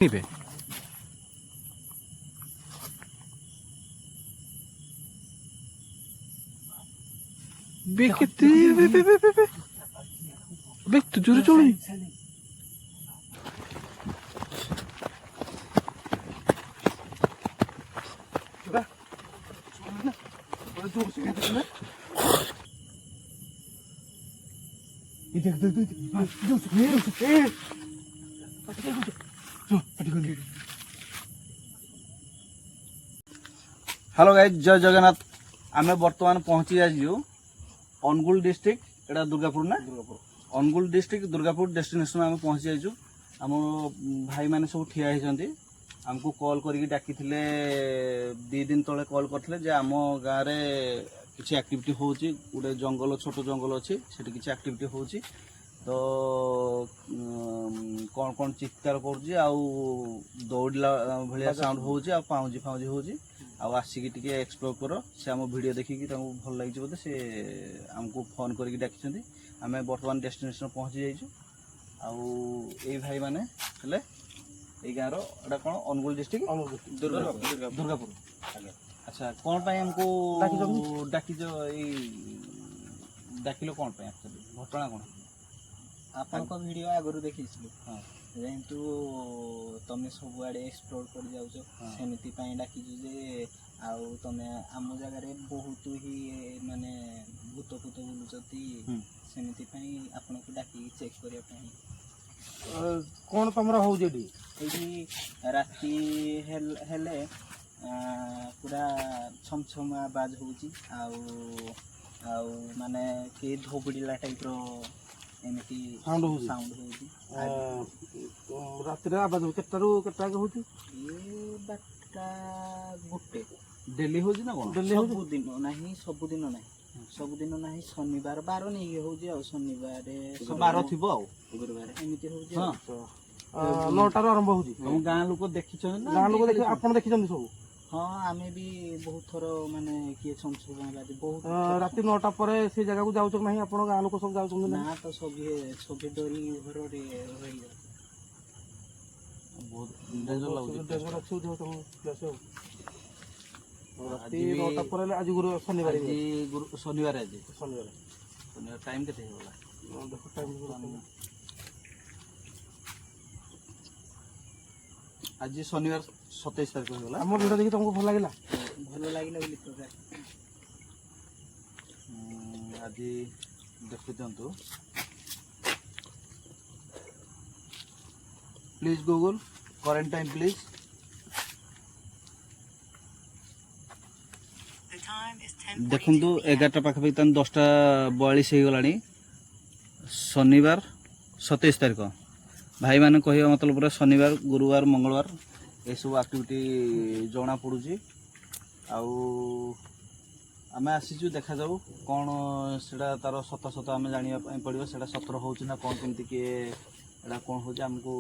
पे तू जोरे चोड़ी हेलो गाइज जय जगन्नाथ आमे बर्तमान पहुंची जाइयो अनुगुल डिस्ट्रिक्ट एटा दुर्गापुर ना अनुगुल डिस्ट्रिक्ट दुर्गापुर डेस्टिनेशन आमे पहुंची जाइयो आम भाई माने सब ठिया होइछंती हमको कॉल करके डाकी थिले 2 दिन तळे कॉल करथिले जे आम गाँ रे किछि एक्टिविटी होउची गोटे जंगल छोट जंगल अछि सेठी किछि एक्टिविटी होउची तो कौन कौन चित्कार करुची आउ दौड़ला भलिया साउंड होउची आ पाउजी फाउजी होउची आउ आसिकी टिके एक्सप्लोर करो से आम वीडियो देखिकी तांको भल लागिछ बोले से हमको फोन करके डाकिछंती आमे वर्तमान डेस्टिनेशन पहुंची जाइछु आउ ए भाई माने हले ए गाँव रो एटा कोन अनुगुल डिस्ट्रिक्ट दुर्गापुर अच्छा कौन पाए हमको डाकिजो ए डाकिलो कौन पाए एक्चुअली घटना कौन आपन को वीडियो आगरु देखिसलु हां जेंतु तमे सब आडे एक्सप्लोर कर जाउछो सेमिति पई डाकिजु जे आउ तमे आम जगह रे बहुत ही माने भूत भूत बुलुचती सेमिति पई आपन को डाकी चेक करिया पई कोन तमरा हो जेडी एडी राती हेले पूरा छमछम आवाज होउची आउ माने के धोबडीला टाइप रो एमती साउंड होउची रात रे आवाज केटारू केटा के होती ये बाटा गुटे डेली होजी ना कोन डेली सब दिन नाही शनिवार बार नहीं होजी आ शनिवार बार थिबो आ गुरुवार एमती होजी हां 9 टा आरंभ होजी हम गां लोक देखिछन ना गां लोक देखि आपन देखिछन सब हाँ आमे भी बहुत थर माने किए संशोधन बादी बहुत राति 9 टा परे से जगह को जाउछ नहीं आपन गां लोक सब जाउछ ना तो सभी डरी घर रे रही बहुत डेंजर लागो डेंजर अच्छो जो तुम प्लस हो राति 9 टा परे आज गुरु शनिवार टाइम केते होला देखो टाइम आज शनिवार 27 तारिख होला हमर वीडियो देखि तुमको भल लागिला बोली तो आज देखि दंतु प्लीज गूगल क्वारंटाइन प्लीज देखु 11टा पाखा तन 10टा 42 हो गलानी शनिवार 27 तारिख भाई माने कहवा मतलब पूरा शनिवार गुरुवार मंगलवार ये सब एक्टिविटी जना पड़ुची आमे आसीचु देखा जाऊ कौन सेटा तार सत सत आमे जानिया पड़ियो सेटा सतर होउची ना कौन केमती के एडा कौन होउची हमको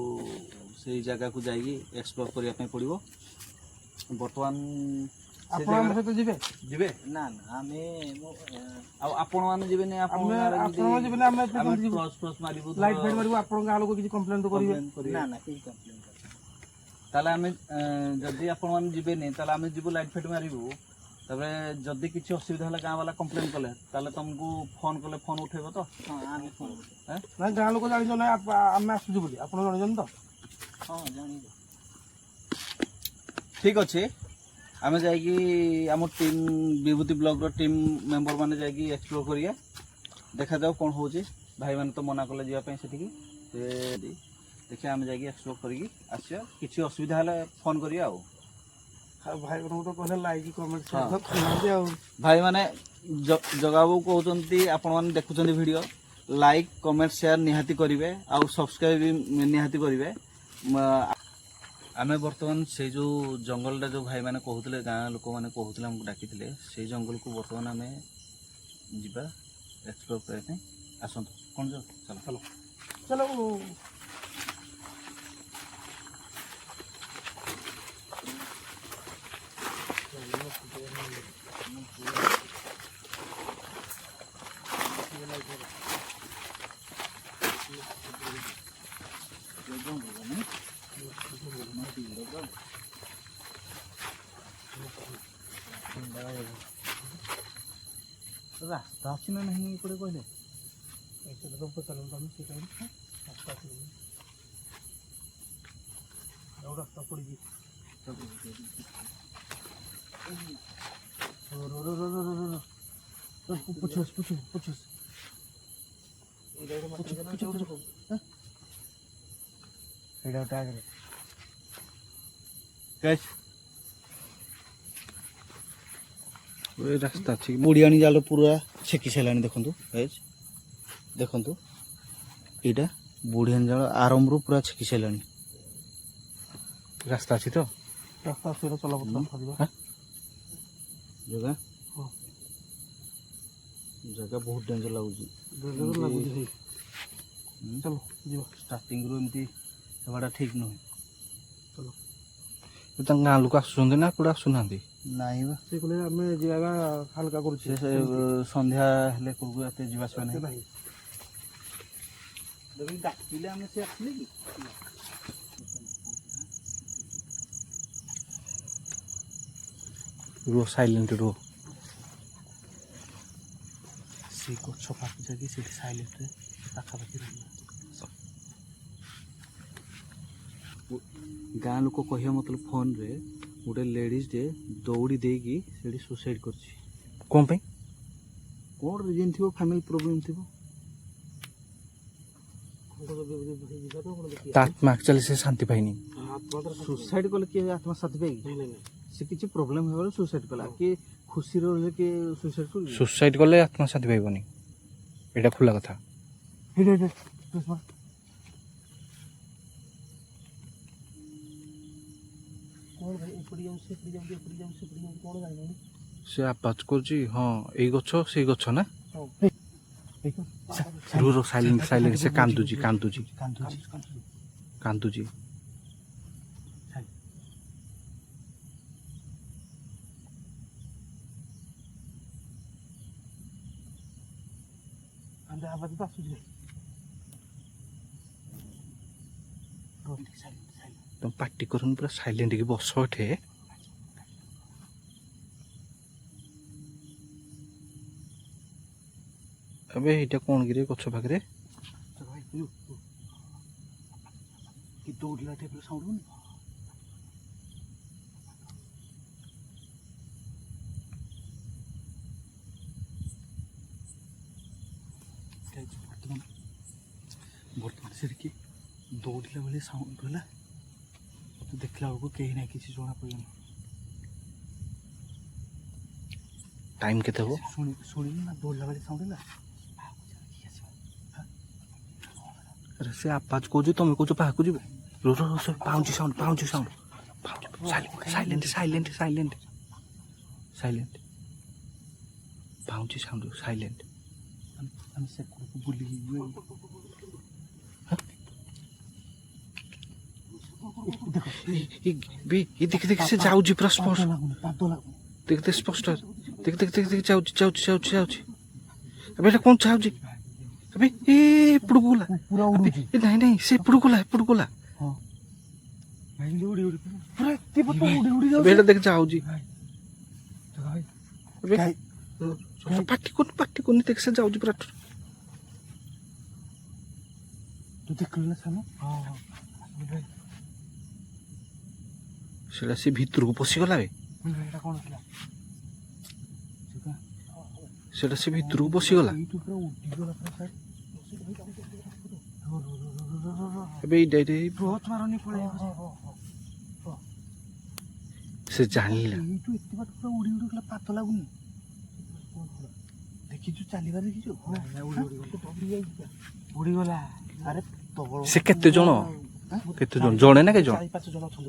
से जगह को जाई एक्सप्लोर करिया पे पड़ियो वर्तमान आपण हम से तो जिबे ना ना आमे आपण मान जिबे ने आपण जिबे ने आमे प्लस मारिबो लाइट फाइट मारिबो आपण गालो को किछि कंप्लेंट तो करिवे ना ना कोई कंप्लेंट ताले आमे जदी आपण मान जिबे ने ताले आमे जिबो लाइट फाइट मारिबो तबे जदी किछि असुविधा होला गां वाला कंप्लेंट कले ताले तुमको फोन कले फोन उठेबो तो हां आमे फोन हैं ना गां लोक जानि जो ना आमे आसु बोली आपण जानि जन तो हां जानि ठीक अछि आमे जाइकी आम टीम विभूति ब्लॉग रो टीम मेंबर माने जाइकी एक्सप्लोर करिया देखा जाओ कौन होची भाई माने तो मना कले जिया पे सेठी से देखिए आमे जाइकी एक्सप्लोर करिकी आसिया किछि असुविधा हले फोन करिया आ भाई को तो कहले लाइक कमेंट शेयर कर दिया भाई माने जगाबो कहउचंती आपण माने देखुचंती वीडियो लाइक कमेंट शेयर निहाती करिवे आ सब्सक्राइब भी निहाती करिवे आमे वर्तमान से जो जंगल जो भाई माने कहउतले गां लोक माने कहउतले हमको डाकिथिले से जंगल को वर्तमान आमे जिबा एक्सप्लोर करते आसंत कोन जो चलो चलो चलो ରାସ୍ତା ଅଛି ନା ନାହିଁ ଏପଟେ କହିଲେ ରାସ୍ତା ପଡ଼ିଛି ପୁଛୁସ ସେଇଟା ଗୋଟେ ଆଗରେ ରାସ୍ତା ଅଛି ବୁଢ଼ିଆଣି ଜାଲ ପୁରା ଛେକି ସାରିଲାଣି ଦେଖନ୍ତୁ ଦେଖନ୍ତୁ ଏଇଟା ବୁଢ଼ିଆଣି ଜାଳ ଆରମ୍ଭରୁ ପୁରା ଛେକି ସାରିଲାଣି ରାସ୍ତା ଅଛି ତ ରାସ୍ତା ଅଛି ଜାଗା ଜାଗା ବହୁତ ଡେଞ୍ଜର ଲାଗୁଛି ଚାଲ ଯିବ ଷ୍ଟାର୍ଟିଂରୁ ଏମିତି ହେବାଟା ଠିକ୍ ନୁହେଁ ତାଙ୍କ ଗାଁ ଲୋକ ଆସୁଛନ୍ତି ନା କୁଆଡ଼େ ଆସୁନାହାନ୍ତି ନାଇଁ ବା ସେ କହିଲେ ଆମେ ଯିବା ହାଲକା କରୁଛେ ସେ ସନ୍ଧ୍ୟା ହେଲେ କୋଉକୁ ଏତେ ଯିବା ଆସିବା ନାହିଁ ଡାକିଲେ ଆମେ ସେ ଆସିଲେ କି ରୁହ ସାଇଲେଣ୍ଟ ରୁହ ସେ ଗଛ ପାଖକୁ ଯାଇକି ସେଠି ସାଇଲେଣ୍ଟରେ ପାଖାପାଖି ରହିବା ଗାଁ ଲୋକ କହିବା ମତଲବ ଫୋନରେ ଗୋଟେ ଲେଡ଼ିଜ୍ଟେ ଦୌଡ଼ି ଦେଇକି ସେଠି ସୁସାଇଡ଼୍ କରିଛି କ'ଣ ପାଇଁ କ'ଣ ରିଜନ୍ ଥିବ ଫ୍ୟାମିଲି ପ୍ରୋବ୍ଲେମ୍ ଥିବ ତା ଆତ୍ମା ଆକ୍ଚୁଆଲି ସେ ଶାନ୍ତି ପାଇନି ସୁସାଇଡ଼୍ କଲେ କିଏ ଆତ୍ମା ଶାନ୍ତି ପାଇକି ସେ କିଛି ପ୍ରୋବ୍ଲେମ୍ ହେବାରୁ ସୁସାଇଡ଼୍ କଲା କିଏ ଖୁସିରେ ରହିଲେ କିଏ ସୁସାଇଡ଼୍ କଲେ ସୁସାଇଡ଼୍ କଲେ ଆତ୍ମା ଶାନ୍ତି ପାଇବନି ଏଇଟା ଖୋଲା କଥା ସେ ଆବାଜ କରୁଛି ହଁ ଏଇ ଗଛ ସେଇ ଗଛ ନା ସାଇଲେଣ୍ଟ ସାଇଲେଣ୍ଟ ସେ କାନ୍ଦୁଛି କାନ୍ଦୁଛି କାନ୍ଦୁଛି ଆବାଜ ତ ଆସୁଛି ତମ ପାଟି କରୁନି ପୁରା ସାଇଲେଣ୍ଟ ହେଇକି ବସ ଏଠେ ଏବେ ଏଇଟା କ'ଣ କିରେ ଗଛ ପାଖରେ କି ଦୌଡ଼ିଲା ଟାଇପ୍ର ସାଉଣ୍ଡ ହଉନି ବର୍ତ୍ତମାନ ସେଠି କି ଦୌଡ଼ିଲା ବେଳେ ସାଉଣ୍ଡ ହେଲା ଦେଖିଲା ବେଳକୁ କେହି ନାହିଁ କିଛି ଜଣା ପଡ଼ିବନି ଟାଇମ୍ କେତେ ହବ ଶୁଣିଲି ନା ଦୌଡ଼ିଲା ବେଳେ ସାଉଣ୍ଡ ହେଲା ଆରେ ସେ ଆବାଜ କହୁଛି ତମେ କହୁଛ ପାହାକୁ ଯିବ ପାଉଁଛି sound silent silent silent silent ପାଉଁଛି ସାଉଣ୍ଡ ସାଇଲେଣ୍ଟ ଆମେ ସେ ବୁଲିକି ଦେଖ ସେ ଯାଉଛି ପୁରା ସ୍ପଷ୍ଟ ଦେଖ ସ୍ପଷ୍ଟ ଦେଖ ଯାଉଛି ଯାଉଛି ଯାଉଛି ଯାଉଛି ଏବେ ଏଇଟା କ'ଣ ଯାଉଛି ଏବେ ଏପଟକୁ ଗଲା ନାଇଁ ନାଇଁ ସେ ଏପଟକୁ ଗଲା ଏଇଟା ଦେଖ ଯାଉଛି ପାଟି କରୁନି ଦେଖ ସେ ଯାଉଛି ପୁରା ତୁ ଦେଖିଲୁ ନା ସାନ ସେଟା ସେ ଭିତରକୁ ପଶିଗଲା ସେଟା ସେ ଭିତରକୁ ପଶିଗଲା ଏବେ ସେ ଜାଣିଲା ପାତ ଲାଗୁନି ଦେଖିଛୁ ଚାଲିବା ଦେଖିଛୁ ଉଡ଼ିଗଲା ଆରେ ସେ କେତେ ଜଣ ଜଣେ ନା କେତେ ଜଣ 4-5 ଜଣ ଅଛନ୍ତି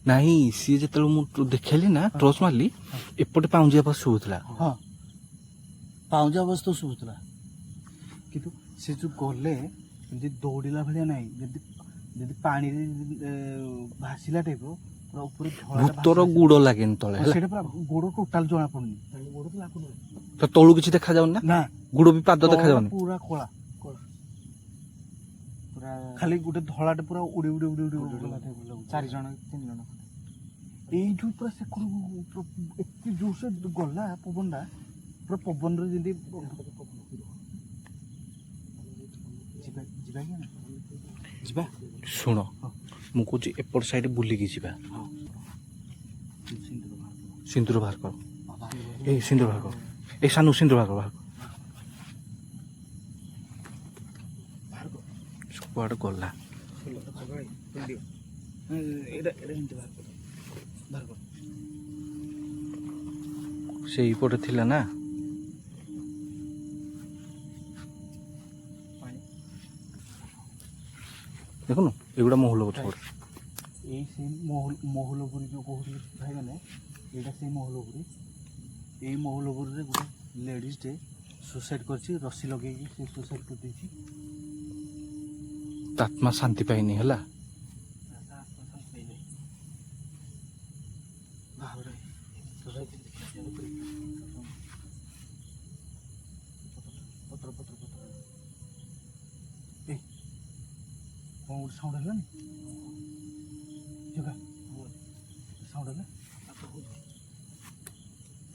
ନାଇଁ ସିଏ ଯେତେବେଳେ ମୁଁ ଦେଖେଇଲି ନା ଟର୍ଚ୍ଚ ମାରିଲି ଏପଟେ ପାଉଁଜିଆ ବସ ଶୁଭୁଥିଲା ହଁ ପାଉଁଜିଆ ବସ ତ ଶୁଭୁଥିଲା କିନ୍ତୁ ସେ ଯୋଉ ଗଲେ ଯେମିତି ଦୌଡ଼ିଲା ଭଳିଆ ନାହିଁ ଯଦି ପାଣିରେ ଭାସିଲା ଟାଇପ ପୁରା ଉପରେ ଭୂତର ଗୋଡ଼ ଲାଗେନି ତଳେ ସେଇଟା ପୁରା ଗୋଡ଼ ଟୋଟାଲ ଜଣା ପଡୁନି ଗୋଡ଼ ତ ଲାଗୁନି ତ ତଳୁ କିଛି ଦେଖାଯାଉନି ନା ଗୋଡ଼ ବି ପାଦ ଦେଖାଯାଉନି ପୁରା କଳା ଖାଲି ଗୋଟେ ଧଳାଟେ ପୁରା ଉଡ଼ି ଉଡ଼ି ଉଡ଼ି ଉଡ଼ି ଗଲା ଟାଇପ୍ ଲାଗୁଛି। 4 ଜଣ 3 ଜଣ ଏଇଠୁ ପୁରା ସେକଡ଼କୁ ଏତେ ଜୋରସେ ଗଲା ପବନଟା ପୁରା ପବନରେ ଯେମିତି ଯିବା କି ନା ଯିବା ଶୁଣ ମୁଁ କହୁଛି ଏପଟ ସାଇଡ୍ ବୁଲିକି ଯିବା। ସିନ୍ଦୁର ବାହାର କର ଏଇ ସିନ୍ଦୁର ବାହାର କର ଏଇ ସାନୁ ସିନ୍ଦୁର ବାହାର କର କୁଆଡ଼େ ଗଲା ସେଇପଟେ ଥିଲା ନା ଦେଖୁନୁ ଏଗୁଡ଼ା ମହୁଲ ଗଛ ଗୋଟେ ଏଇ ସେଇ ମହୁଲପୁରୀ ଯେଉଁ କହୁଥିଲେ ଭାଇମାନେ ଏଇଟା ସେଇ ମହୁଲପୁରୀ। ଏଇ ମହୁଲପୁରୀରେ ଗୋଟେ ଲେଡ଼ିଜ୍ଟେ ସୁସାଇଡ଼୍ କରିଛି ରସି ଲଗେଇକି ସେ ସୁସାଇଡ଼୍ କରିଦେଇଛି। ତା ଆତ୍ମା ଶାନ୍ତି ପାଇନି ହେଲା। କ'ଣ ଗୋଟେ ସାଉଣ୍ଡ ହେଲାନି ସାଉଣ୍ଡ ହେଲା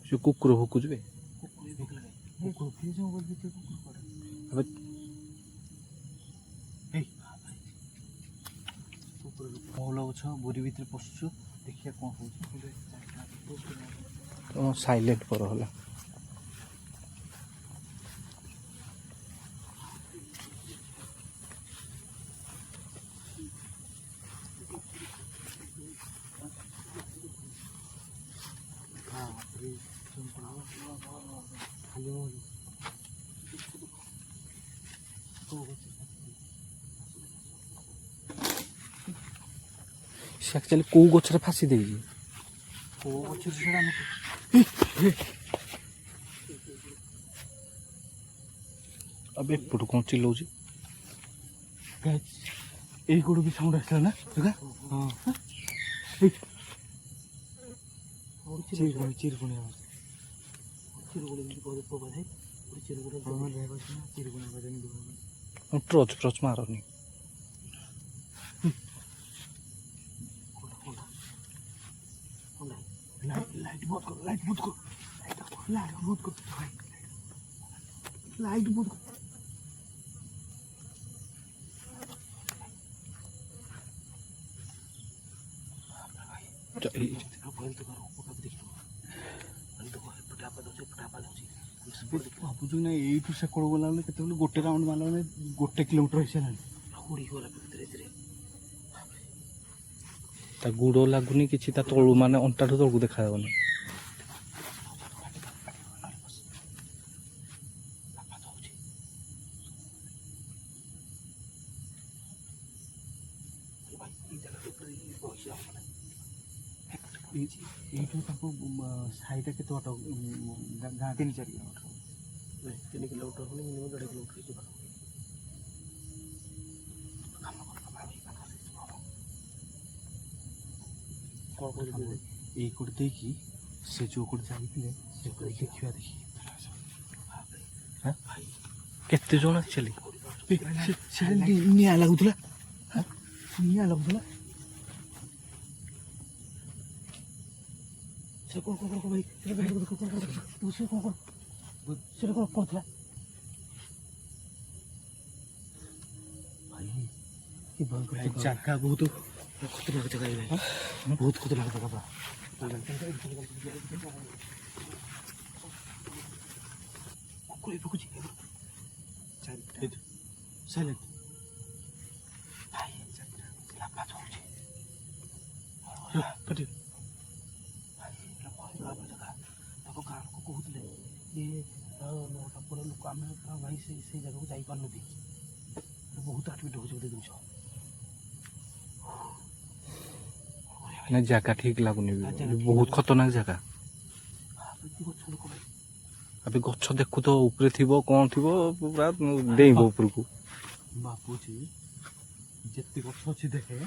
ସେ କୁକୁର ଭୁକୁଛୁ ବେ ମହୁଲ ଗଛ ବୋରି ଭିତରେ ପଶୁଛୁ ଦେଖିବା କ'ଣ ହେଉଛି। ସାଇଲେଣ୍ଟ କର ହେଲା। ସେ ଆକ୍ଚୁଆଲି କେଉଁ ଗଛରେ ଫାସି ଦେଇଛି କେଉଁ ଗଛରେ ସେଇଟା ଏବେ ଏପଟୁ କ'ଣ ଚିଲଉଛି ଏଇ କୋଉଠୁ ବି ସାଉଣ୍ଡ ଆସିଲା ନା ଚିରୁକୁଣି ଟର୍ଚ୍ଚ ମାରନି लाइट बहुत करो लाइट बहुत करो लाइट बहुत करो लाइट बहुत करो ଭାବୁଛୁ ନା ଏଇଠୁ ସେକଡ଼ ଗଲାବେଳେ କେତେବେଳେ ଗୋଟେ ରାଉଣ୍ଡ ମାରିଲା ବେଳେ 1 କିଲୋମିଟର ହେଇସାରିଲାଣି ତା ଗୁଡ଼ ଲାଗୁନି କିଛି ତା ତଳୁ ମାନେ ଅଣ୍ଟାଠୁ ତଳକୁ ଦେଖାଯାବନି। এইଠୁ ତାଙ୍କୁ ସାହିଟା କେତେ ବାଟ ଗାଁ 3-4 କିଲୋମିଟର 3 କିଲୋମିଟର ହେଲେ ମିନିମମ୍ 1.5 କିଲୋମିଟର ଯିବା। ଏଇ କୋଟେ ଦେଇକି ସେ ଯେଉଁ କୋଟେ ଯାଇଥିଲେ ସେ ଦେଖିବା ଦେଖି କେତେ ଜଣ ଆକ୍ଚୁଆଲି ନିଆଁ ଲାଗୁଥିଲା ନିଆଁ ଲାଗୁଥିଲା ସେ କ'ଣ ଭାଇ ସେଟା କ'ଣ କରୁଥିଲା ଭାଇ କି ଭୟଙ୍କର ଜାଗା ବହୁତ ଖତରନାକ ଜାଗା ଭାଇ ବହୁତ ଖତରନାକ ଜାଗା ପୁରା ସାଇଲେଣ୍ଟ ତାଙ୍କ ଗାଁ ଲୋକ କହୁଥିଲେ ଯେ 9ଟା ପରେ ଲୋକ ଆମେ ଭାଇ ସେଇ ଜାଗାକୁ ଯାଇପାରୁନୁ ବହୁତ ଆଟମିଟ୍ ହେଉଛି ଗୋଟେ ଜିନିଷ ନା ଜାଗା ଠିକ୍ ଲାଗୁନି ବହୁତ ଖତରନାକ ଜାଗା। ଏବେ ଗଛ ଦେଖୁ ତ ଉପରେ ଥିବ କ'ଣ ଥିବ ପୁରା ଡେଇଁବ ଉପରକୁ। ଭାବୁଛି ଯେତେ ଗଛ ଅଛି ଦେଖେ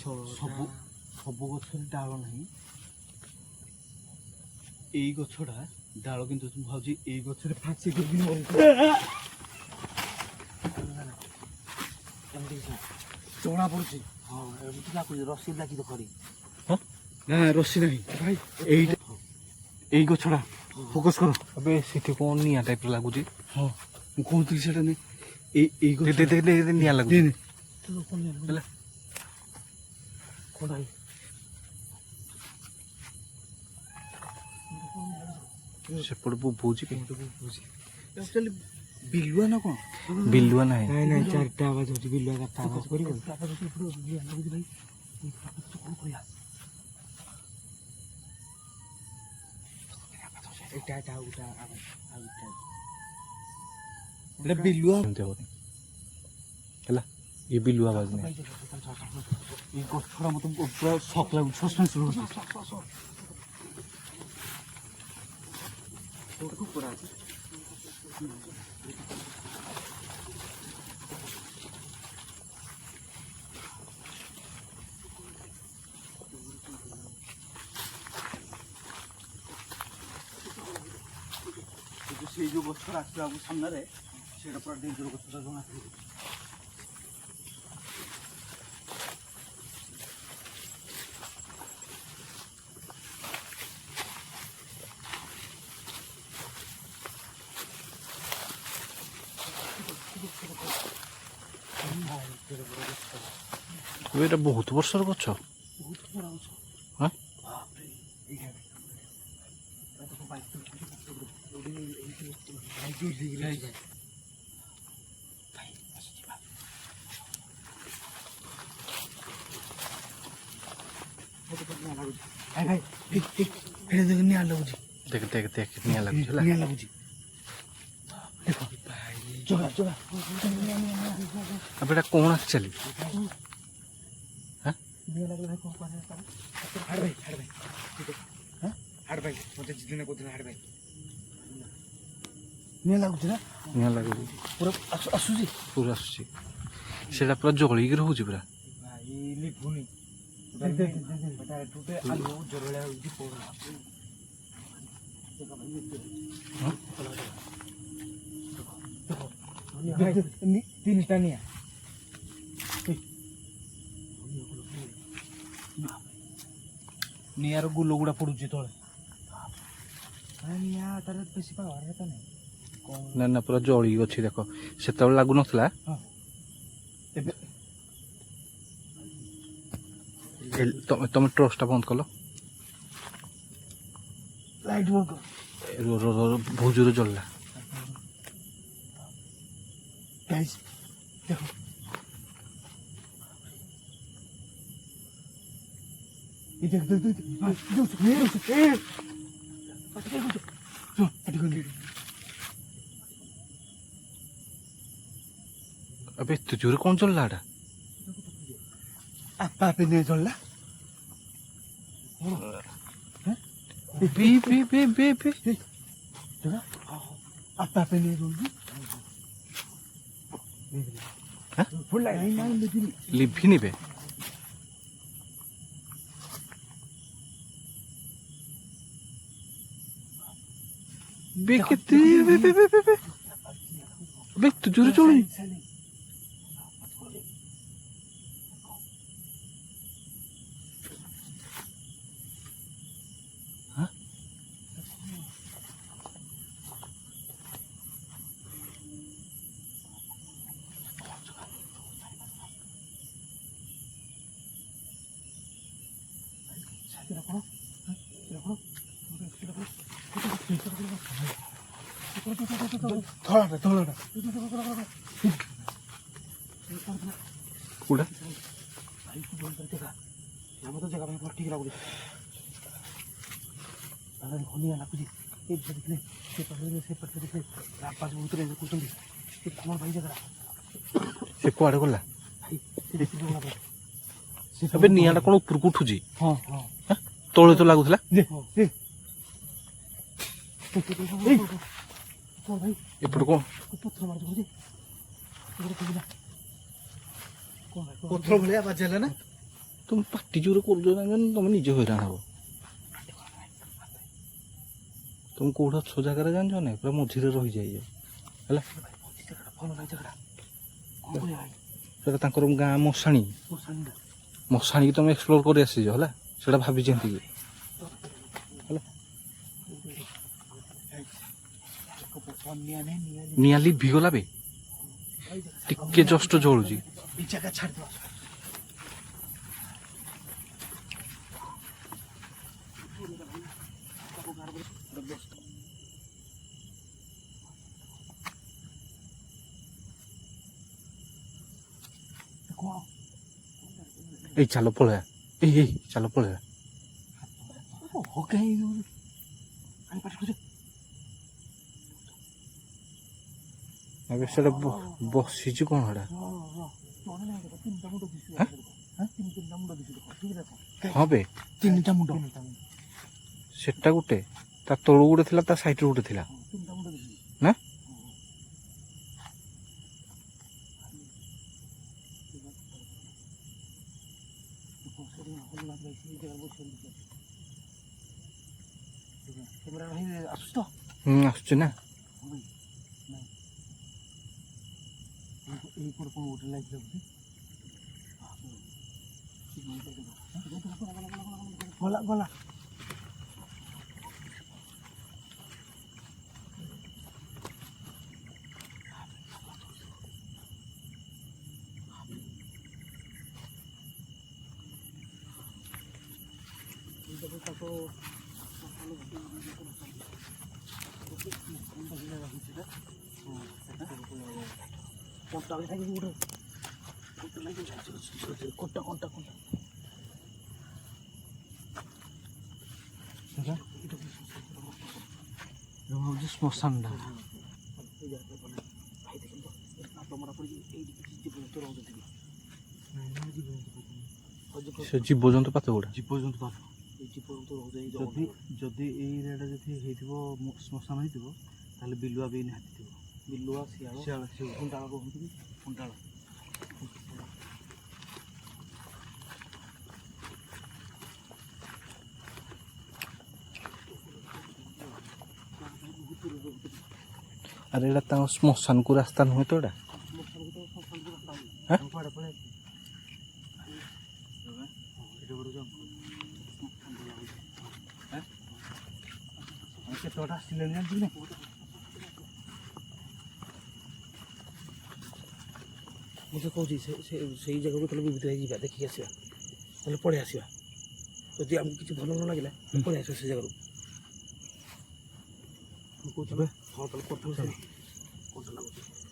ସବୁ ଗଛରେ ଡାଳ ନାହିଁ ଏଇ ଗଛଟା ଡାଳ କିନ୍ତୁ ମୁଁ ଭାବୁଛି ଏଇ ଗଛରେ ଫାଞ୍ଚି କରିକି ଜଣା ପଡୁଛି ହଁ ଏମିତି ଲାଗୁଛି ରସି ଲାଗି ତ କରି ହଁ? ନା ରସି ନାହିଁ ଭାଇ ଏଇଟା ଏଇ ଗଛଟା ଫୋକସ୍ କର ଏବେ ସେଠି କ'ଣ ନିଆଁ ଟାଇପ୍ର ଲାଗୁଛି ହଁ ମୁଁ କହୁଥିଲି ସେଇଟା ନେଇ ଏଇ ଗଛ ନିଆଁ ଲାଗୁଛି ହେଲା କ'ଣ ସେପଟେ ବୁଭଉଛି ଆକ୍ଚୁଆଲି ବିଲୁଆ ନା କ'ଣ ବିଲୁଆ ନାହିଁ ନାଇଁ ନାଇଁ ଚାରିଟା ଆବାଜ ହଉଛି ବିଲୁଆ ଚାରିଟା ଆବାଜ କରିବ ଭାଇ କ'ଣ କରିବା ଏଇଟା ଏଇଟା ଆଉ ଗୋଟେ ଆବାଜ ଆଉ ଗୋଟେ ଏଇଟା ବିଲୁଆ ଏମିତି ହବନି ହେଲା ଇଏ ବିଲୁଆ ଆବାଜ ନାହିଁ ଏଇ ଗଛଟା ମତେ ପୁରା ଶକ୍ ଲାଗୁଛି ସସ୍ପେନ୍ସ ରହୁଛି କୁକୁଡ଼ା ଅଛି ସେଇ ଯୋଉ ଗଛଟା ଆସିଲା ଆମ ସାମ୍ନାରେ ସେଇଟା ପୁରା ଡେଞ୍ଜର ଗଛଟା ଜଣା ପଡ଼ିବ ଏଇଟା ବହୁତ ବର୍ଷର ଗଛ ବହୁତ ବଡ଼ ଗଛ ହଁ ନିଆଁ ଲାଗୁଛି ଦେଖ ଦେଖ ଦେଖ ନିଆଁ ଲାଗୁଛି ହେଲା ନିଆଁ ଲାଗୁଛି ଜଗା ଜଗା ଏବେ ଏଇଟା କ'ଣ ଆକ୍ଚୁଆଲି ହଁ ନିଆଁ ଲାଗିଲା ଭାଇ କ'ଣ କରିବା ହାଡ଼ ଭାଇ ହଁ ହାଡ଼ ଭାଇ ମୋତେ ଜିଦିନ କହୁଥିଲା ହାଡ଼ ଭାଇ ନିଆଁ ଲାଗୁଛି ନା ନିଆଁ ଲାଗୁଛି ପୁରା ଆସୁଛି ପୁରା ଆସୁଛି ସେଇଟା ପୁରା ଜଳିକି ରହୁଛି ପୁରା ଭାଇ ଲିଭୁନି ଆଲୁ ଜରଳିଆ ହେଉଛି ତିନିଟା ନିଆଁ ନିଆଁର ଗୁଲ ଗୁଡ଼ା ପଡୁଛି ତଳେ ନିଆଁ ତାର ବେଶୀ ପାୱାର ତ ନାହିଁ ନା ନା ପୁରା ଜଳିକି ଅଛି ଦେଖ ସେତେବେଳେ ଲାଗୁନଥିଲା ଏବେ ତମେ ଟର୍ଚ୍ଚଟା ବନ୍ଦ କଲ ଲାଇଟ୍ ବନ୍ଦ କର ବହୁତ ଜୋରେ ଜଳିଲା ଗାଇସ୍ ଦେଖ ଏବେ ଏତେ ଜୋରେ କ'ଣ ଜଳିଲା ଏଟା ଆପେ ଆପେ ନିଆଁ ଜଳିଲା ବେ ବେ ବେ ବେ ବେ ଆପେ ଆପେ ନିଆଁ ଜଳୁଛି ଲିଭିନି ବେ ବେ କେତେ ବେ ବେ ବେ ବେ ବେ ଏତେ ଜୋରେ ଜଳୁଛି ଧଳାଟା ଧଳାଟା କୋଉଟା ଆମ ତ ଜାଗା ପାଇଁ ଠିକ ଲାଗୁଛି ନିଆଁ ଲାଗୁଛି ଏ ଦେଖିଲେ ସେ ପାଖରେ ଦେଖିଲେ ଆବାଜ ବହୁତ କରୁଛନ୍ତି ସେ କ'ଣ ଭାଇ ଜାଗା ସେ କୁଆଡ଼େ ଗଲା ଭାଇ ସେ ଦେଖିଲେ ଜଣା ପଡ଼େ ଏବେ ନିଆଁଟା କ'ଣ ଉପରକୁ ଉଠୁଛି ହଁ ହଁ ତଳେ ତ ଲାଗୁଥିଲା ଭାଇ ଏପଟେ କ'ଣ ପଥର ମାରୁଛି ପଥର ଭଳିଆ ବାଜି ହେଲା ନା ତମେ ପାଟି ଜୋରେ କରୁଛ ନା ତମେ ନିଜେ ହଇରାଣ ହବ ତମେ କୋଉଠି ଅଛ ଜାଗାରେ ଜାଣିଛ ନା ପୁରା ମଝିରେ ରହିଯାଇଛ ହେଲା ଭଲ ଭାଇ ଜାଗା କ'ଣ କରିବା ଭାଇ ସେଟା ତାଙ୍କର ଗାଁ ମଶାଣୀ ମଶାଣୀକି ତମେ ଏକ୍ସପ୍ଲୋର କରି ଆସିଛ ହେଲା ସେଟା ଭାବିଛନ୍ତି କି ହେଲା ନିଆଁ ଲିଭିଗଲା ବେ ଟିକେ ଜଷ୍ଟ ଜଳୁଛି ଏଇ ଚାଲ ପଳେଇବା ଏଇ ଚାଲ ପଳେଇବା ଏବେ ସେଟା ବସିଛୁ କଣ ହେଟା ହଁ ବେ 3ଟା ମୁଣ୍ଡ ସେଟା ଗୋଟେ ତା ତଳୁ ଗୋଟେ ଥିଲା ତା ସାଇଡରେ ଗୋଟେ ଥିଲା ନା ଆସୁଛି ନା ଗଲା ଶ୍ମଶାନଟା ସେ ଜୀବଜନ୍ତୁ ପାତ ଗୁଡ଼ା ଜୀବଜନ୍ତୁ ପାଠ ଯଦି ଯଦି ଏଇ ଏରିଆଟା ଯଦି ହେଇଥିବ ଶ୍ମଶାନ ହେଇଥିବ ତାହେଲେ ବିଲୁଆ ବି ନିହାତି ଥିବ ବିଲୁଆ ଶିଆଳ କୁଣ୍ଡାଳ କହୁଥିବି କୁଣ୍ଡାଳ ଆରେ ଏଇଟା ତାଙ୍କ ଶ୍ମଶାନକୁ ରାସ୍ତା ନୁହେଁ ତ ଏଇଟା କେତେଟା ଆସିଲେଣି ଜାଣିଛୁ ନା ମୁଁ ସେ କହୁଛି ସେଇ ଜାଗାକୁ ତାହେଲେ ବିଭୂତି ଭାଇ ଯିବା ଦେଖିକି ଆସିବା ତାହେଲେ ପଳେଇ ଆସିବା ଯଦି ଆମକୁ କିଛି ଭଲ ନ ଲାଗିଲା ପଳେଇ ଆସିବା ସେ ଜାଗାରୁ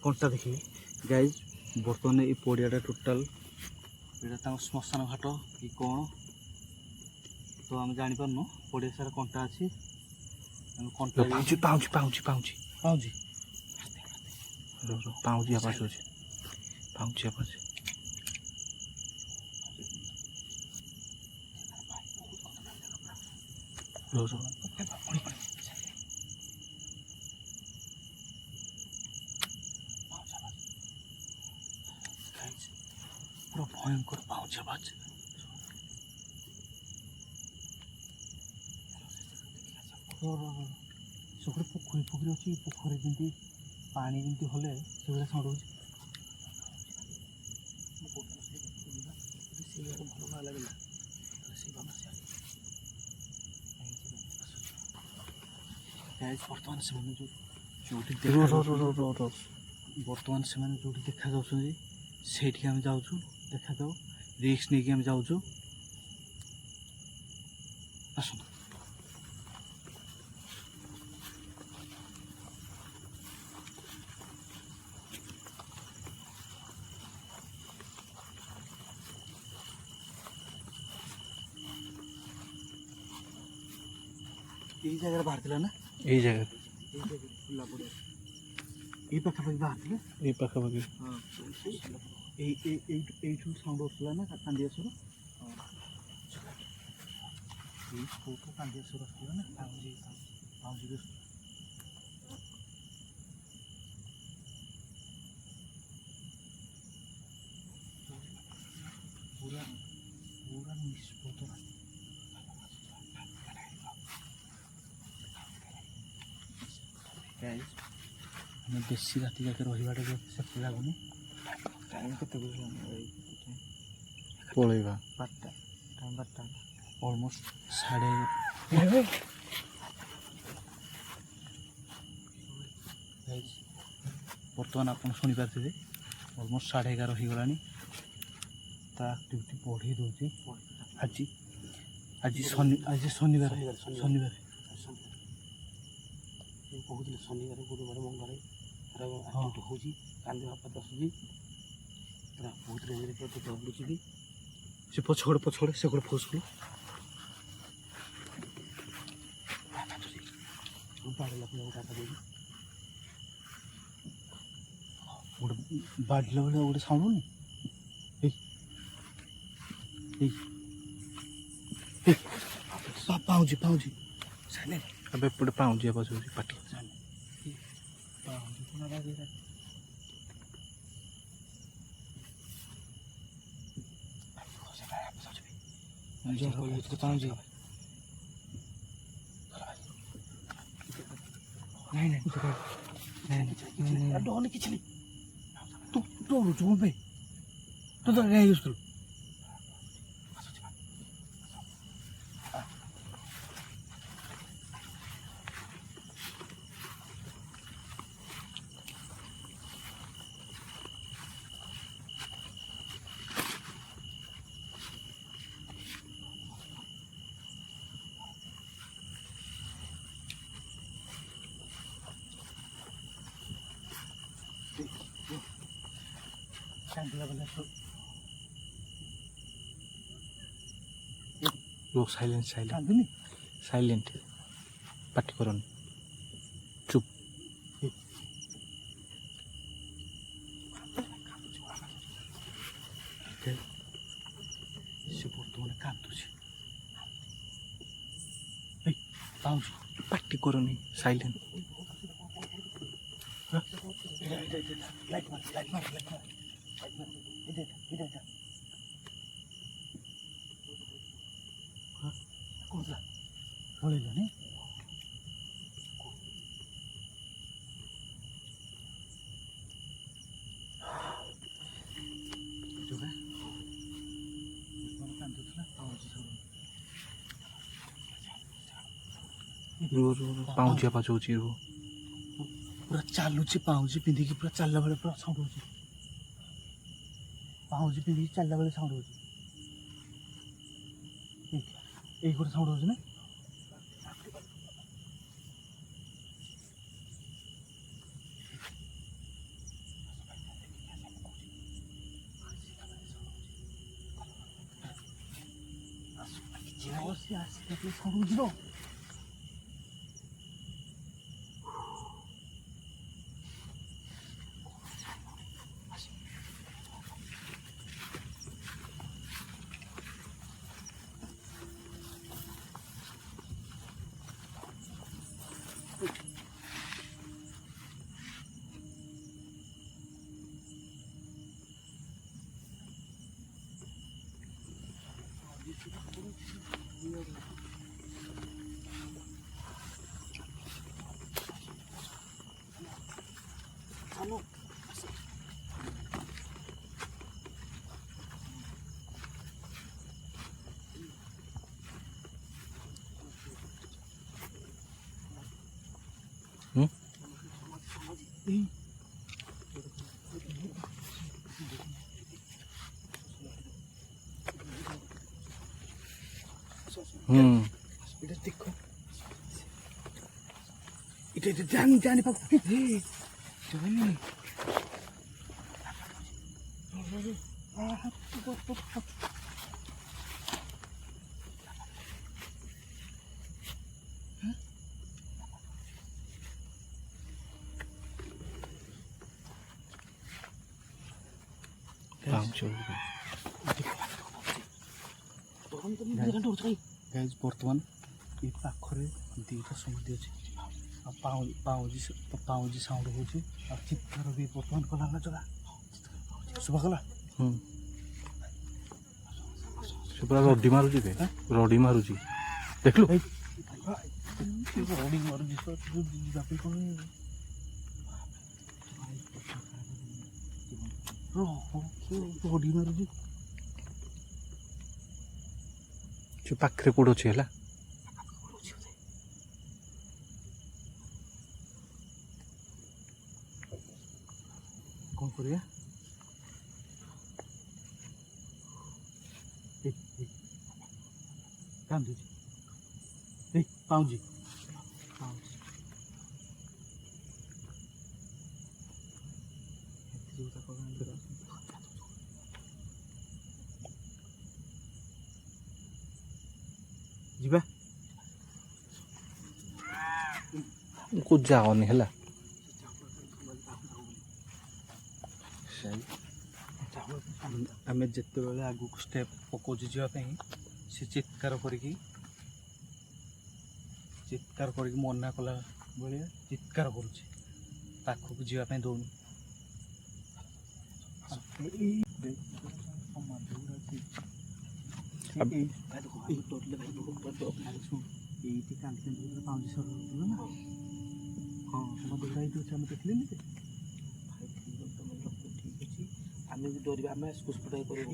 କଣ୍ଟା ଦେଖିବି ଗାଇଜ୍ ବର୍ତ୍ତମାନ ଏଇ ପଡ଼ିଆଟା ଟୋଟାଲ୍ ଏଇଟା ତାଙ୍କ ଶ୍ମଶାନ ଘାଟ କି କ'ଣ ତ ଆମେ ଜାଣିପାରୁନୁ ପଡ଼ିଆ ସାରା କଣ୍ଟା ଅଛି କଣ୍ଟା ପାଉଁଛି ପାଉଁଛି ପାଉଁଛି ପାଉଁଛି ପାଉଛି ପାଉଁଛି ଆବାଜ ଅଛି ପାଉଁଛି ଆବାଜ ପୁରା ଭୟଙ୍କର ପାଉଛି ଆବାଜ ସେପଟେ ପୋଖରୀ ଅଛି ପୋଖରୀ ଯେମିତି ପାଣି ଯେମିତି ହଲେ ସେଭଳିଆ ସାଉଣ୍ଡ ହେଉଛି ଭଲ ନ ଲାଗିଲା ବର୍ତ୍ତମାନ ସେମାନେ ବର୍ତ୍ତମାନ ସେମାନେ ଯେଉଁଠି ଦେଖାଯାଉଛନ୍ତି ସେଇଠିକି ଆମେ ଯାଉଛୁ ଦେଖାଯାଉ ରିକ୍ସ ନେଇକି ଆମେ ଯାଉଛୁ ଆସନ୍ତୁ ଏଇ ଜାଗାରେ ବାହାରିଥିଲା ନା ଏଇ ଜାଗାରେ ଖୋଲା ପଡ଼ିଆ ଏଇ ପାଖାପାଖି ବାହାରିଥିଲେ ଏଇ ପାଖାପାଖି ହଁ এইଠୁ ସାଉଣ୍ଡ ଆସୁଥିଲା ନା କାନ୍ଦିଆସୁର ଏଇ କୋଉଠୁ କାନ୍ଦିଆସୁର ଆସୁଥିଲା ନା ପାଉଁଜି ପୁରା ପୁରା ନିଷ୍ପତ ଆମେ ବେଶୀ ରାତି ଯାକେ ରହିବାଟା ସେଫ୍ଟି ଲାଗୁନି ଟାଇମ୍ କେତେ ବୁଝିଲାନି ଭାଇ ପଳେଇବା 12ଟା ଟାଇମ୍ 12ଟା ଅଲମୋଷ୍ଟ 11:30 ବର୍ତ୍ତମାନ ଆପଣ ଶୁଣିପାରୁଥିବେ ଅଲମୋଷ୍ଟ 11:30 ହେଇଗଲାଣି। ତା ଆକ୍ଟିଭିଟି ବଢ଼େଇ ଦେଉଛି ଆଜି ଆଜି ଶନିବାର କହୁଥିଲେ ଶନିବାର ଗୁରୁବାର ମଙ୍ଗଳବାର ଆକ୍ଟିଭିଟି ହେଉଛି କାଲି ବାପା ଆସୁଛି ପୁରା ବହୁତ ରେଞ୍ଜରେ ପୁରା ଦୌଡ଼ୁଛି ବି ସେ ପଛଗଡ଼େ ସେ ଗୋଟେ ଫୋର୍ସଫୁଲ୍ ବାଡ଼ିଲା ପିଲା ଗୋଟେ ଆଶା ଦେଉଛି ଗୋଟେ ବାଡ଼ିଲା ବେଳେ ଗୋଟେ ସାଉଣ୍ଡ ହଉନି ପାଉଛି ଏବେ ଏପଟେ ପାଉଁଜିଆ ବଜାଉଛି ପାଟି ପାଉଛି ଡହନି କିଛି ନାହିଁ ତୁ ଡରୁଛୁ କ'ଣ ପାଇଁ ତୁ ତ କାହିଁ ଆସୁଥିଲୁ ସାଇଲେଣ୍ଟ ପାଟି କରନି ଚୁପ୍ ସେ ବର୍ତ୍ତମାନ କାନ୍ଦୁଛି ପାଉଛି ପାଟି କରନି ସାଇଲେଣ୍ଟ ପଳେଇଲନି ପାଉଁଜିଆ ବଜାଉଛି ପୁରା ଚାଲୁଛି ପାଉଁଜି ପିନ୍ଧିକି ପୁରା ଚାଲିଲା ବେଳେ ପୁରା ସାଉଣ୍ଡ ହଉଛି ପାଉଁଜି ପିନ୍ଧିକି ଚାଲିଲା ବେଳେ ସାଉଣ୍ଡ ହଉଛି ଏଇ ଗୋଟେ ସାଉଣ୍ଡ ହଉଛି ନା ଆସିଲେ ସାଉଣ୍ଡ ହଉଛି ତ এটা দেখো এটা জানি পাবো জানি ଗାଇଜ୍ ବର୍ତ୍ତମାନ ଏ ପାଖରେ ଦୁଇଟା ସମାଧି ଅଛି ଆଉ ପାଉଁଜି ସାଉଣ୍ଡ ହେଉଛି ଆଉ ଚିତ୍କାର ବି ବର୍ତ୍ତମାନ କଲା ନା ଜଗା ଶୁଭା କଲା ସେ ପୁରା ରଡ଼ି ମାରୁଛି ରଡ଼ି ମାରୁଛି ଦେଖିଲୁ ରଡ଼ି ମାରୁଛି ଯିବା ପାଇଁ କ'ଣ ବଡ଼ି ମାରୁଛି ସେ ପାଖରେ କୋଉଠି ଅଛି ହେଲା କ'ଣ କରିବା କାନ୍ଦୁଛି ଏଇ ପାଉଁଜି ଯିବା କୁ ଯାଅନି ହେଲା ଆମେ ଯେତେବେଳେ ଆଗକୁ ଷ୍ଟେପ୍ ପକାଉଛୁ ଯିବା ପାଇଁ ସେ ଚିତ୍କାର କରିକି ମନା କଲା ଭଳିଆ ଚିତ୍କାର କରୁଛି ପାଖକୁ ଯିବା ପାଇଁ ଦଉନି ଏଇଠି କାନ୍ଦି ପାଉଁଜି ସର ନା ହଁ ମଧୁରା ଏଇଠି ଅଛି ଆମେ ଦେଖିଲେନି ଯେ ଠିକ୍ ଅଛି ଆମେ ବି ଡରିବା ଆମେ ସ୍କୁସ୍ଫୁଟାଇ କରିବୁ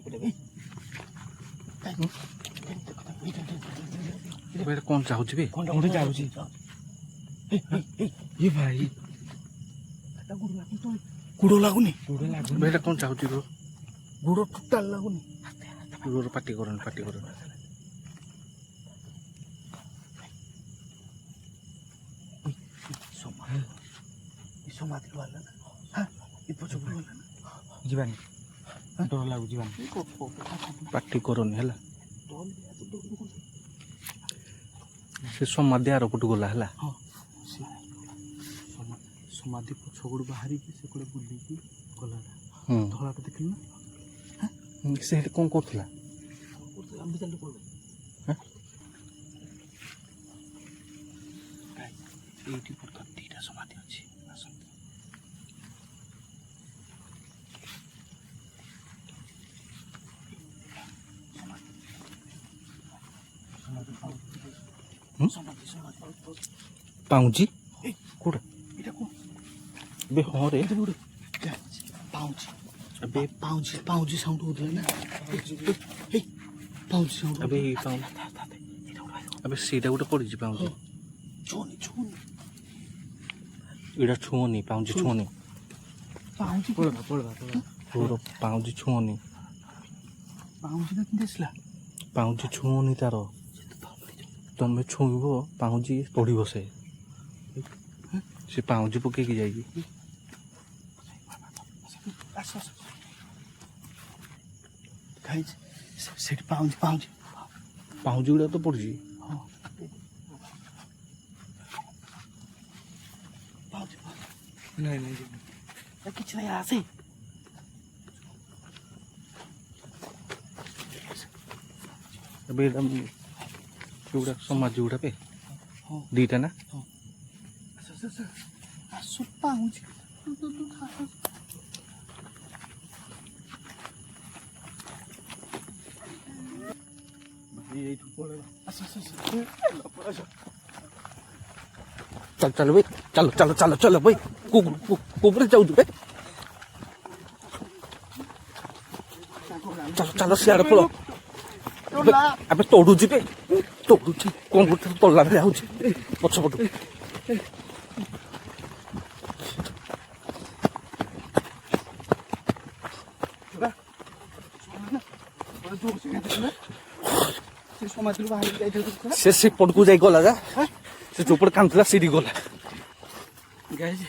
ଏଇଟା କ'ଣ ଚାହୁଁଛି ବେ ଗୋଟେ ଯାଉଛି ଏ ଭାଇ ଗୋଡ଼ ଲାଗୁନି ଏଇଟା କ'ଣ ଚାହୁଁଛି ବ୍ରୋ ଗୋଡ଼ ଟୋଟାଲ ଲାଗୁନି ବ୍ରୋର ପାଟି କରନି ସମାଧି ବାହାରିଲା ନା ଏ ପଛକୁ ଗଲା ନା ଯିବାନି ଡର ଲାଗୁଛି ଯିବାନି ପାଟି କରନି ହେଲା ସେ ସମାଧି ଆର ପଟୁ ଗଲା ହେଲା ହଁ ସମାଧି ପଛପଟୁ ବାହାରିକି ସେ କୁଆଡ଼େ ବୁଲିକି ଗଲା ଧଳାଟା ଦେଖିଲୁ ନା ସେ ସେଠି କ'ଣ କରୁଥିଲା ଆମେ ଚାଲୁ ପଡ଼ିବ ଏଇଠି ବର୍ତ୍ତମାନ 2ଟା ସମାଧି ଅଛି ଆସନ୍ତୁ ପାଉଁଜି କୋଉଟା ଏଇଟା କ'ଣ ଏବେ ହଁ ରେ ପାଉଁଜି ଏବେ ପାଉଁଜି ସାଉଣ୍ଡ ହଉଥିଲା ନା ପାଉଁଜି ସାଉଣ୍ଡ ଏବେ ଏବେ ସେଇଟା ଗୋଟେ ପଡ଼ିଛି ପାଉଁଜି ଛୁଉଁନି ଏଇଟା ଛୁଅନି ପାଉଁଜି ଛୁଅନି ପାଉଁଜି ତୋର ପାଉଁଜି ଛୁଅନି ପାଉଁଜିଟା କେମିତି ଆସିଲା ପାଉଁଜି ଛୁଅନି ତାର ତମେ ଛୁଇଁବ ପାଉଁଜି ପଡ଼ିବ ସେ ପାଉଁଜି ପକେଇକି ଯାଇକି ଖାଇଛି ସେଠି ପାଉଁଜି ଗୁଡ଼ା ତ ପଡ଼ିଛି ହଁ ନାଇଁ କିଛି ନାହିଁ ଆସେ ଏବେ ଏଇଟା ସେଗୁଡ଼ା ସମାଜ ଗୁଡ଼ା ପେ ହଁ 2ଟା ନା ଆସ ପାଉଁଜି ଏଇଠୁ ପଳେଇବା ଚାଲ ଭାଇ ଚାଲ ଭାଇ କୋଉପଟେ ଯାଉଛୁ ବେ ଚାଲ ସିଆଡ଼େ ପଳ ଆମେ ତୋଡ଼ୁଛି ବେ ତୋଡ଼ୁଛି କ'ଣ ଗୋଟେ ତୋଳିଲା ଭଳିଆ ହଉଛି ପଛପଟୁ ସମାଧିରୁ ବାହାରିକି ଯାଇଥିଲୁ ସେ ସେପଟକୁ ଯାଇ ଗଲା ଯା ସେ ଯୋଉପଟେ କାନ୍ଦୁଥିଲା ସେଇଠି ଗଲା ଗାଇଜ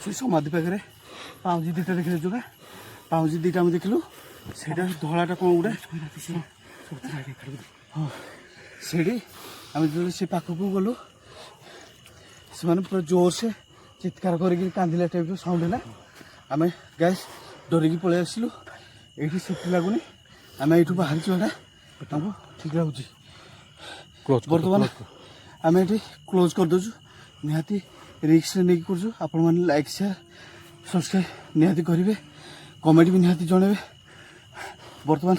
ସେ ସମାଧି ପାଖରେ ପାଉଁଜି 2ଟା ଦେଖିଲେ ଯୋଉଟା ପାଉଁଜି 2ଟା ଆମେ ଦେଖିଲୁ ସେଇଟା ଧଳାଟା କ'ଣ ଗୋଟେ ହଁ ସେଇଠି ଆମେ ଯେତେବେଳେ ସେ ପାଖକୁ ଗଲୁ ସେମାନେ ପୁରା ଜୋରସେ ଚିତ୍କାର କରିକି କାନ୍ଦିଲା ଟାଇପ୍ର ସାଉଣ୍ଡ ହେଲା ଆମେ ଗାଇଜ ଡରିକି ପଳେଇ ଆସିଲୁ ଏଇଠି ସେଫ୍ଟି ଲାଗୁନି ଆମେ ଏଇଠୁ ବାହାରିଛୁ ଏଇଟା ଆମକୁ ଠିକ୍ ଲାଗୁଛି ବର୍ତ୍ତମାନ ଆମେ ଏଠି କ୍ଲୋଜ୍ କରିଦେଉଛୁ ନିହାତି ରିକ୍ସରେ ନେଇକି କରୁଛୁ ଆପଣମାନେ ଲାଇକ୍ ସେୟାର ସବସ୍କ୍ରାଇବ୍ ନିହାତି କରିବେ କମେଣ୍ଟ ବି ନିହାତି ଜଣାଇବେ ବର୍ତ୍ତମାନ